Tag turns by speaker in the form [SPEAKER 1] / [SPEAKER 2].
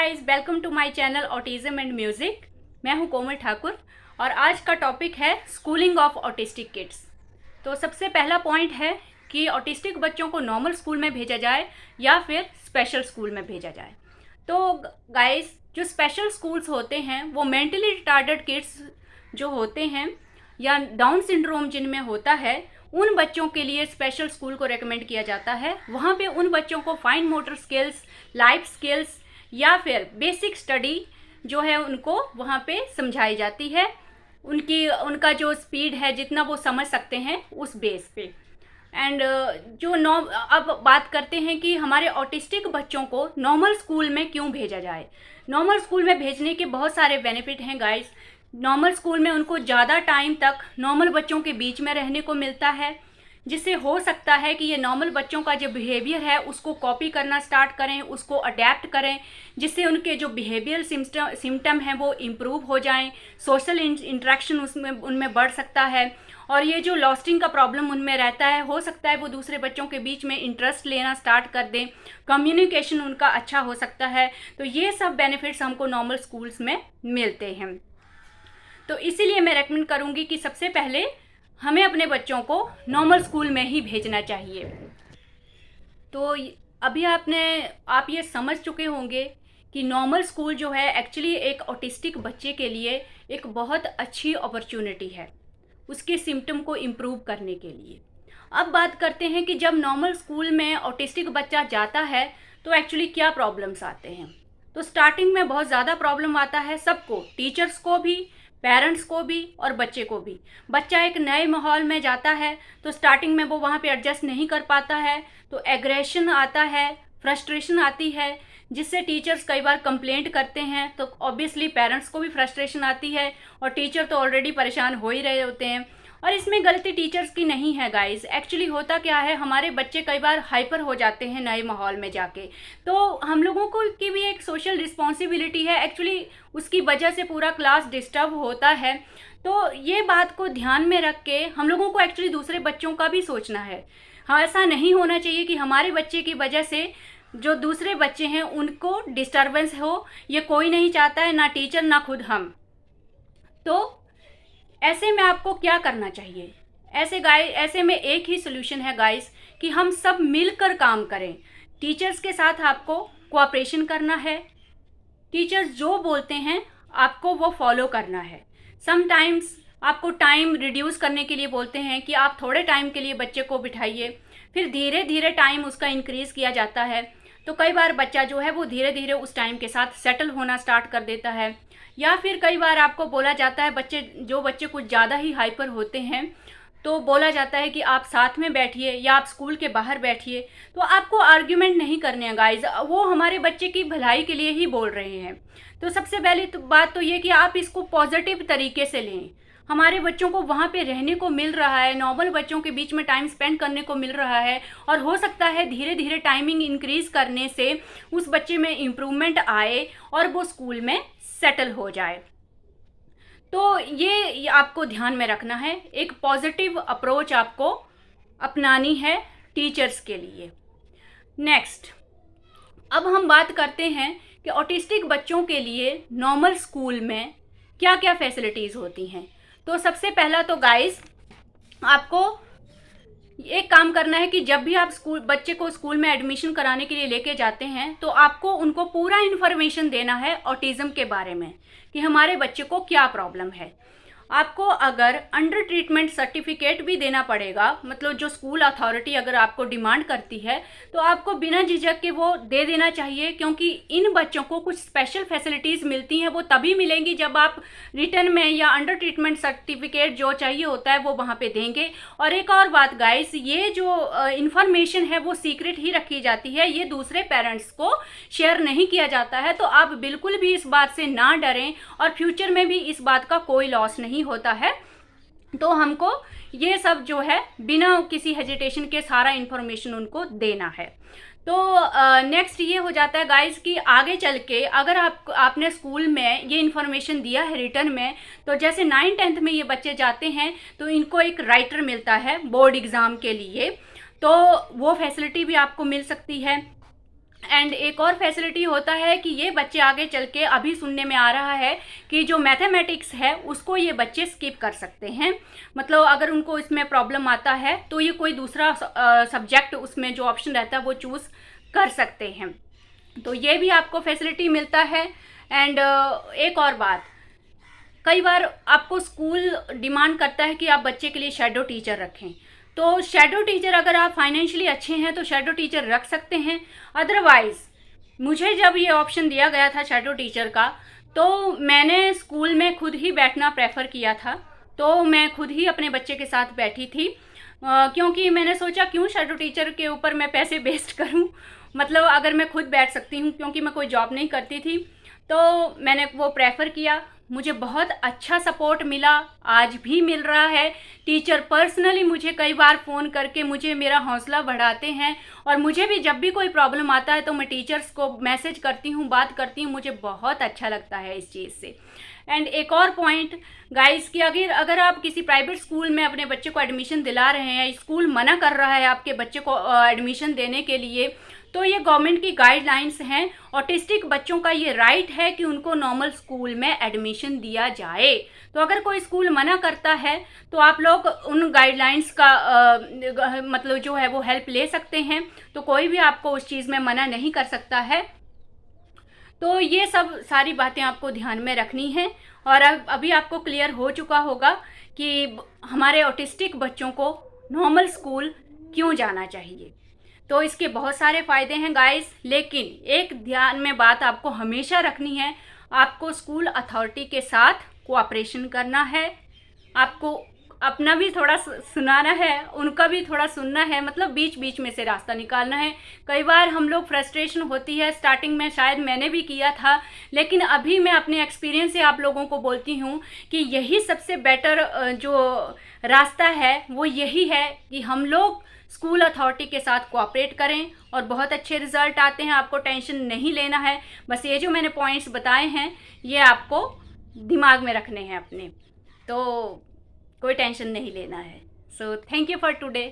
[SPEAKER 1] Guys, welcome to my channel autism and music. मैं हूं कोमल ठाकुर और आज का टॉपिक है स्कूलिंग ऑफ ऑटिस्टिक किड्स। तो सबसे पहला पॉइंट है कि ऑटिस्टिक बच्चों को नॉर्मल स्कूल में भेजा जाए या फिर स्पेशल स्कूल में भेजा जाए। तो गाइस, जो स्पेशल स्कूल्स होते हैं वो मेंटली रिटार्डेड किड्स जो होते हैं या डाउन सिंड्रोम जिनमें होता है, उन बच्चों के लिए स्पेशल स्कूल को रेकमेंड किया जाता है। वहाँ पे उन बच्चों को fine motor skills, life skills या फिर बेसिक स्टडी जो है उनको वहाँ पे समझाई जाती है। उनका जो स्पीड है जितना वो समझ सकते हैं उस बेस पे। एंड अब बात करते हैं कि हमारे ऑटिस्टिक बच्चों को नॉर्मल स्कूल में क्यों भेजा जाए। नॉर्मल स्कूल में भेजने के बहुत सारे बेनिफिट हैं गाइस। नॉर्मल स्कूल में उनको ज़्यादा टाइम तक नॉर्मल बच्चों के बीच में रहने को मिलता है, जिससे हो सकता है कि ये नॉर्मल बच्चों का जो बिहेवियर है उसको कॉपी करना स्टार्ट करें, उसको अडेप्ट करें, जिससे उनके जो बिहेवियर सिम्टम हैं वो इम्प्रूव हो जाएं। सोशल इंटरेक्शन उनमें बढ़ सकता है और ये जो लॉस्टिंग का प्रॉब्लम उनमें रहता है, हो सकता है वो दूसरे बच्चों के बीच में इंटरेस्ट लेना स्टार्ट कर दें। कम्युनिकेशन उनका अच्छा हो सकता है। तो ये सब बेनिफिट्स हमको नॉर्मल स्कूल्स में मिलते हैं। तो इसीलिए मैं रेकमेंड करूँगी कि सबसे पहले हमें अपने बच्चों को नॉर्मल स्कूल में ही भेजना चाहिए। तो अभी आप ये समझ चुके होंगे कि नॉर्मल स्कूल जो है एक्चुअली एक ऑटिस्टिक बच्चे के लिए एक बहुत अच्छी अपॉर्चुनिटी है उसके सिम्टम को इम्प्रूव करने के लिए। अब बात करते हैं कि जब नॉर्मल स्कूल में ऑटिस्टिक बच्चा जाता है तो एक्चुअली क्या प्रॉब्लम्स आते हैं। तो स्टार्टिंग में बहुत ज़्यादा प्रॉब्लम आता है सबको, टीचर्स को भी, पेरेंट्स को भी और बच्चे को भी। बच्चा एक नए माहौल में जाता है तो स्टार्टिंग में वो वहाँ पे एडजस्ट नहीं कर पाता है, तो एग्रेशन आता है, फ्रस्ट्रेशन आती है, जिससे टीचर्स कई बार कंप्लेंट करते हैं। तो ऑब्वियसली पेरेंट्स को भी फ्रस्ट्रेशन आती है और टीचर तो ऑलरेडी परेशान हो ही रहे होते हैं। और इसमें गलती टीचर्स की नहीं है गाइस। एक्चुअली होता क्या है, हमारे बच्चे कई बार हाइपर हो जाते हैं नए माहौल में जाके, तो हम लोगों को की भी एक सोशल रिस्पॉन्सिबिलिटी है। एक्चुअली उसकी वजह से पूरा क्लास डिस्टर्ब होता है। तो ये बात को ध्यान में रख के हम लोगों को एक्चुअली दूसरे बच्चों का भी सोचना है। हाँ, ऐसा नहीं होना चाहिए कि हमारे बच्चे की वजह से जो दूसरे बच्चे हैं उनको डिस्टर्बेंस हो। ये कोई नहीं चाहता है, ना टीचर ना खुद हम। तो ऐसे में आपको क्या करना चाहिए? ऐसे में एक ही सोल्यूशन है गाइस कि हम सब मिलकर काम करें। टीचर्स के साथ आपको कोऑपरेशन करना है। टीचर्स जो बोलते हैं आपको वो फॉलो करना है। समटाइम्स आपको टाइम रिड्यूस करने के लिए बोलते हैं कि आप थोड़े टाइम के लिए बच्चे को बिठाइए, फिर धीरे धीरे टाइम उसका इंक्रीज़ किया जाता है। तो कई बार बच्चा जो है वो धीरे धीरे उस टाइम के साथ सेटल होना स्टार्ट कर देता है। या फिर कई बार आपको बोला जाता है, बच्चे कुछ ज़्यादा ही हाइपर होते हैं तो बोला जाता है कि आप साथ में बैठिए या आप स्कूल के बाहर बैठिए। तो आपको आर्ग्यूमेंट नहीं करने हैं गाइज, वो हमारे बच्चे की भलाई के लिए ही बोल रहे हैं। तो सबसे पहली बात तो ये कि आप इसको पॉजिटिव तरीके से लें। हमारे बच्चों को वहाँ पे रहने को मिल रहा है, नॉर्मल बच्चों के बीच में टाइम स्पेंड करने को मिल रहा है और हो सकता है धीरे धीरे टाइमिंग इंक्रीज़ करने से उस बच्चे में इम्प्रूवमेंट आए और वो स्कूल में सेटल हो जाए। तो ये आपको ध्यान में रखना है। एक पॉजिटिव अप्रोच आपको अपनानी है टीचर्स के लिए। नेक्स्ट, अब हम बात करते हैं कि ऑटिस्टिक बच्चों के लिए नॉर्मल स्कूल में क्या क्या फैसिलिटीज़ होती हैं। तो सबसे पहला तो गाइस, आपको एक काम करना है कि जब भी आप बच्चे को स्कूल में एडमिशन कराने के लिए लेके जाते हैं तो आपको उनको पूरा इन्फॉर्मेशन देना है ऑटिज़म के बारे में कि हमारे बच्चे को क्या प्रॉब्लम है। आपको अगर अंडर ट्रीटमेंट सर्टिफिकेट भी देना पड़ेगा, मतलब जो स्कूल अथॉरिटी अगर आपको डिमांड करती है तो आपको बिना झिझक के वो दे देना चाहिए, क्योंकि इन बच्चों को कुछ स्पेशल फैसिलिटीज़ मिलती हैं। वो तभी मिलेंगी जब आप रिटर्न में या अंडर ट्रीटमेंट सर्टिफिकेट जो चाहिए होता है वो वहाँ पे देंगे। और एक और बात गाइस, ये जो इन्फॉर्मेशन है वो सीक्रेट ही रखी जाती है, ये दूसरे पेरेंट्स को शेयर नहीं किया जाता है। तो आप बिल्कुल भी इस बात से ना डरें और फ्यूचर में भी इस बात का कोई लॉस नहीं होता है। तो हमको ये सब जो है बिना किसी हेजिटेशन के सारा इन्फॉर्मेशन उनको देना है। तो नेक्स्ट ये हो जाता है गाइस कि आगे चल के अगर आपने स्कूल में ये इन्फॉर्मेशन दिया है रिटर्न में, तो जैसे 9th-10th में ये बच्चे जाते हैं तो इनको एक राइटर मिलता है बोर्ड एग्ज़ाम के लिए, तो वो फैसिलिटी भी आपको मिल सकती है। एंड एक और फैसिलिटी होता है कि ये बच्चे आगे चल के, अभी सुनने में आ रहा है कि जो मैथमेटिक्स है उसको ये बच्चे स्किप कर सकते हैं। मतलब अगर उनको इसमें प्रॉब्लम आता है तो ये कोई दूसरा सब्जेक्ट उसमें जो ऑप्शन रहता है वो चूज़ कर सकते हैं। तो ये भी आपको फैसिलिटी मिलता है। एंड एक और बात, कई बार आपको स्कूल डिमांड करता है कि आप बच्चे के लिए शेडो टीचर रखें। तो शेडो टीचर, अगर आप फाइनेंशियली अच्छे हैं तो शेडो टीचर रख सकते हैं। अदरवाइज़ मुझे जब ये ऑप्शन दिया गया था शेडो टीचर का, तो मैंने स्कूल में खुद ही बैठना प्रेफर किया था। तो मैं खुद ही अपने बच्चे के साथ बैठी थी, क्योंकि मैंने सोचा क्यों शेडो टीचर के ऊपर मैं पैसे वेस्ट करूं। मतलब अगर मैं खुद बैठ सकती हूं, क्योंकि मैं कोई जॉब नहीं करती थी, तो मैंने वो प्रेफर किया। मुझे बहुत अच्छा सपोर्ट मिला, आज भी मिल रहा है। टीचर पर्सनली मुझे कई बार फ़ोन करके मुझे मेरा हौसला बढ़ाते हैं, और मुझे भी जब भी कोई प्रॉब्लम आता है तो मैं टीचर्स को मैसेज करती हूँ, बात करती हूँ। मुझे बहुत अच्छा लगता है इस चीज़ से। एंड एक और पॉइंट गाइस, कि अगर आप किसी प्राइवेट स्कूल में अपने बच्चे को एडमिशन दिला रहे हैं, स्कूल मना कर रहा है आपके बच्चे को एडमिशन देने के लिए, तो ये गवर्नमेंट की गाइडलाइंस हैं। ऑटिस्टिक बच्चों का ये राइट है कि उनको नॉर्मल स्कूल में एडमिशन दिया जाए। तो अगर कोई स्कूल मना करता है तो आप लोग उन गाइडलाइंस का मतलब जो है वो हेल्प ले सकते हैं। तो कोई भी आपको उस चीज़ में मना नहीं कर सकता है। तो ये सब सारी बातें आपको ध्यान में रखनी है। और अब अभी आपको क्लियर हो चुका होगा कि हमारे ऑटिस्टिक बच्चों को नॉर्मल स्कूल क्यों जाना चाहिए। तो इसके बहुत सारे फ़ायदे हैं गाइस, लेकिन एक ध्यान में बात आपको हमेशा रखनी है, आपको स्कूल अथॉरिटी के साथ कोऑपरेशन करना है। आपको अपना भी थोड़ा सुनाना है, उनका भी थोड़ा सुनना है, मतलब बीच बीच में से रास्ता निकालना है। कई बार हम लोग फ्रस्ट्रेशन होती है, स्टार्टिंग में शायद मैंने भी किया था, लेकिन अभी मैं अपने एक्सपीरियंस से आप लोगों को बोलती हूँ कि यही सबसे बेटर जो रास्ता है वो यही है कि हम लोग स्कूल अथॉरिटी के साथ कोऑपरेट करें, और बहुत अच्छे रिजल्ट आते हैं। आपको टेंशन नहीं लेना है। बस ये जो मैंने पॉइंट्स बताए हैं ये आपको दिमाग में रखने हैं अपने, तो कोई टेंशन नहीं लेना है। So thank you for today.